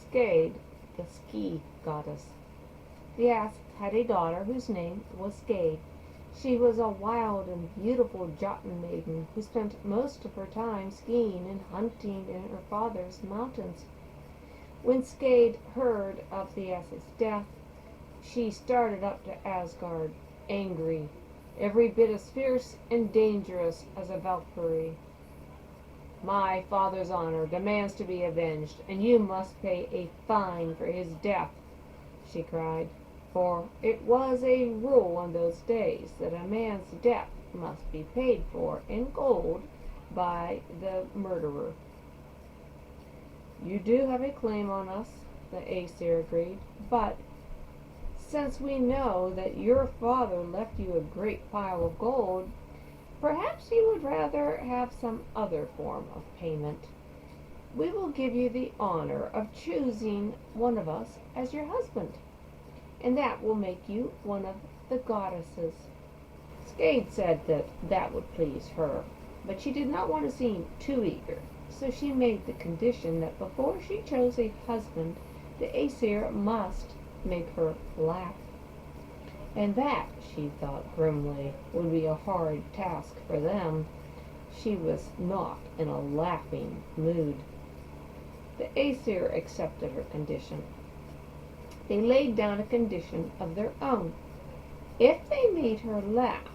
Skade, the ski goddess. The Asp had a daughter whose name was Skade. She was a wild and beautiful Jotun maiden who spent most of her time skiing and hunting in her father's mountains. When Skade heard of the Asp's death, she started up to Asgard, angry, every bit as fierce and dangerous as a Valkyrie. "My father's honor demands to be avenged, and you must pay a fine for his death," she cried, for it was a rule in those days that a man's death must be paid for in gold by the murderer. "You do have a claim on us," the Aesir agreed, "but since we know that your father left you a great pile of gold, perhaps you would rather have some other form of payment. We will give you the honor of choosing one of us as your husband, and that will make you one of the goddesses." Skade said that would please her, but she did not want to seem too eager, so she made the condition that before she chose a husband, the Aesir must make her laugh. And that, she thought grimly, would be a hard task for them. She was not in a laughing mood. The Aesir accepted her condition. They laid down a condition of their own. If they made her laugh,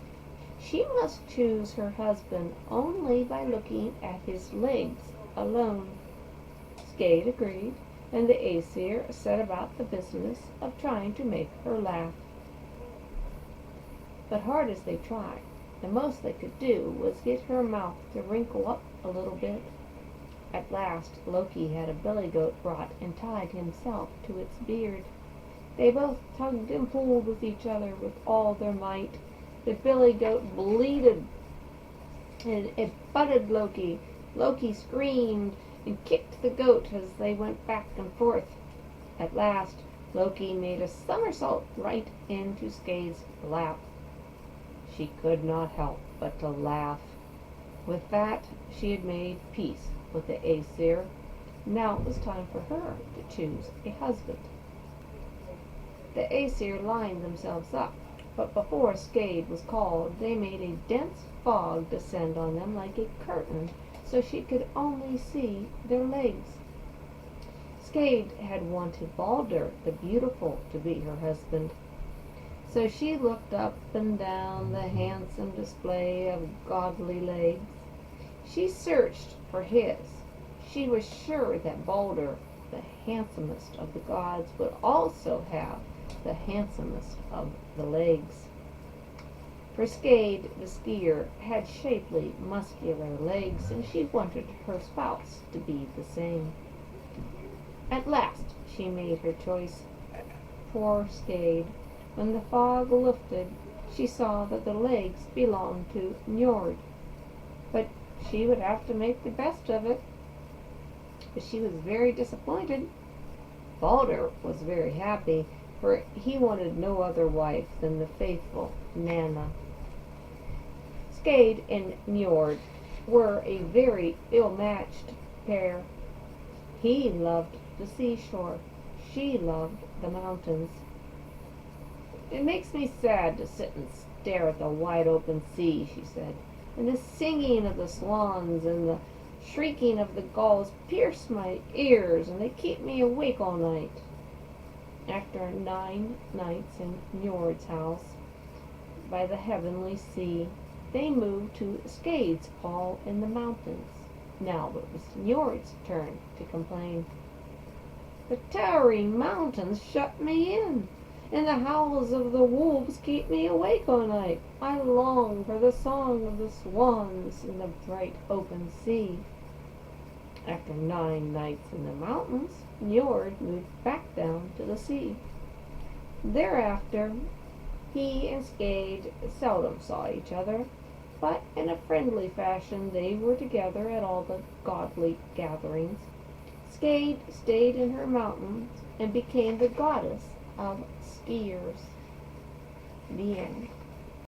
she must choose her husband only by looking at his legs alone. Skade agreed, and the Aesir set about the business of trying to make her laugh. But hard as they tried, the most they could do was get her mouth to wrinkle up a little bit. At last Loki had a billy goat brought and tied himself to its beard. They both tugged and pulled with each other with all their might. The billy goat bleated and it butted Loki. Loki screamed and kicked the goat as they went back and forth. At last Loki made a somersault right into Skade's lap. She could not help but to laugh. With that, she had made peace with the Aesir. Now it was time for her to choose a husband. The Aesir lined themselves up, but before Skade was called, they made a dense fog descend on them like a curtain, so she could only see their legs. Skade had wanted Balder the Beautiful to be her husband. So she looked up and down the handsome display of godly legs. She searched for his. She was sure that Balder, the handsomest of the gods, would also have the handsomest of the legs. For Skade, the skier, had shapely, muscular legs, and she wanted her spouse to be the same. At last she made her choice. Poor Skade. When the fog lifted, she saw that the legs belonged to Njord, but she would have to make the best of it. But she was very disappointed. Balder was very happy, for he wanted no other wife than the faithful Nanna. Skade and Njord were a very ill-matched pair. He loved the seashore. She loved the mountains. "It makes me sad to sit and stare at the wide-open sea," she said, "and the singing of the swans and the shrieking of the gulls pierce my ears, and they keep me awake all night." After 9 nights in Njord's house by the heavenly sea, they moved to Skade's hall in the mountains. Now it was Njord's turn to complain. "The towering mountains shut me in, and the howls of the wolves keep me awake all night. I long for the song of the swans in the bright open sea." After 9 nights in the mountains, Njord moved back down to the sea. Thereafter, he and Skade seldom saw each other, but in a friendly fashion they were together at all the godly gatherings. Skade stayed in her mountains and became the goddess of skiers. The end.